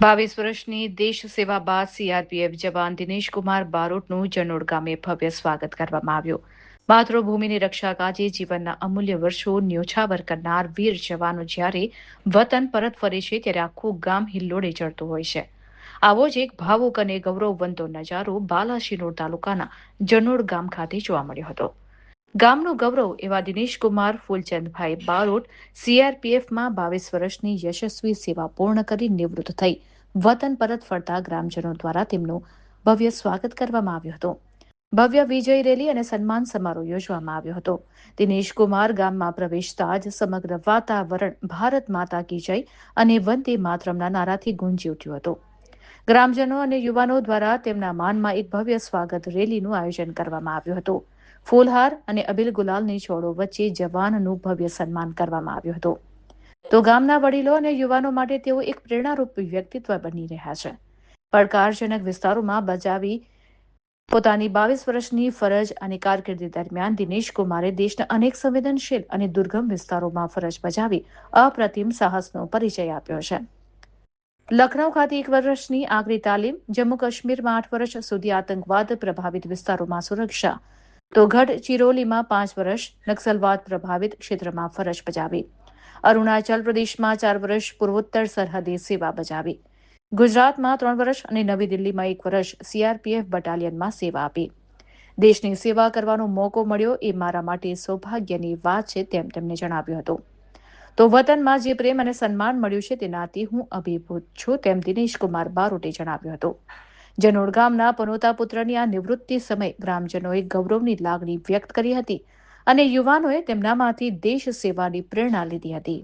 22 વર્ષની દેશ સેવા બાદ સીઆરપીએફ જવાન દિનેશ કુમાર બારોટનું જનોડ ગામે ભવ્ય સ્વાગત કરવામાં આવ્યું. માતૃભૂમિની રક્ષા કાજે જીવનના અમૂલ્ય વર્ષો ન્યોછાવર કરનાર વીર જવાનો જ્યારે વતન પરત ફરે છે ત્યારે આખું ગામ હિલ્લોળે ચડતું હોય છે. આવો જ એક ભાવુક અને ગૌરવવંતો નજારો બાલાસિનોર તાલુકાના જનોડ ગામ ખાતે જોવા મળ્યો હતો. ગામનું ગૌરવ એવા દિનેશકુમાર ફૂલચંદભાઈ બારોટ સીઆરપીએફમાં 22 વર્ષની યશસ્વી સેવા પૂર્ણ કરી નિવૃત્ત થઈ વતન પરત ફરતા ગ્રામજનો દ્વારા તેમનું ભવ્ય સ્વાગત કરવામાં આવ્યું હતું. ભવ્ય વિજય રેલી અને સન્માન સમારોહ યોજવામાં આવ્યો હતો. દિનેશકુમાર ગામમાં પ્રવેશતા જ સમગ્ર વાતાવરણ ભારત માતા કી જય અને વંદે માતરમના નારાથી ગુંજી ઉઠ્યું હતું. ગ્રામજનો અને યુવાનો દ્વારા તેમના માનમાં એક ભવ્ય સ્વાગત રેલીનું આયોજન કરવામાં આવ્યું હતું. ફૂલહાર અને અબીલ ગુલાલની છોડો વચ્ચે જવાનનું ભવ્ય સન્માન કરવામાં આવ્યું હતું. તો ગામના વડીલો અને યુવાનો માટે તેઓ એક પ્રેરણારૂપ વ્યક્તિત્વ બની રહ્યા છે. પડકારજનક વિસ્તારોમાં બજાવી પોતાની 22 વર્ષની ફરજ અને કારકિર્દી દરમિયાન દિનેશ કુમારે દેશના અનેક સંવેદનશીલ અને દુર્ગમ વિસ્તારોમાં ફરજ બજાવી અપ્રતિમ સાહસનો પરિચય આપ્યો છે. લખનૌ ખાતે 1 વર્ષની આકરી તાલીમ, જમ્મુ કાશ્મીરમાં 8 વર્ષ સુધી આતંકવાદ પ્રભાવિત વિસ્તારોમાં સુરક્ષા, તો ગઢચિરોલીમાં 5 વર્ષ નક્સલવાદ પ્રભાવિત ક્ષેત્રમાં ફરજ બજાવી. અરુણાચલ પ્રદેશમાં 4 વર્ષ પૂર્વોત્તર સરહદે સેવા બજાવી. ગુજરાતમાં 3 વર્ષ અને નવી દિલ્હીમાં 1 વર્ષ સીઆરપીએફ બટાલિયનમાં સેવા આપી. દેશની સેવા કરવાનો મોકો મળ્યો એ મારા માટે સૌભાગ્યની વાત છે તેમ તેમણે જણાવ્યું હતું. તો વતનમાં જે પ્રેમ અને સન્માન મળ્યું છે તેનાથી હું અભિભૂત છું તેમ દિનેશકુમાર બારોટે જણાવ્યું હતું. જનોડ ગામના પનોતા પુત્રની આ નિવૃત્તિ સમયે ગ્રામજનોએ ગૌરવની લાગણી વ્યક્ત કરી હતી અને યુવાનોએ તેમનામાંથી દેશ સેવાની પ્રેરણા લીધી હતી.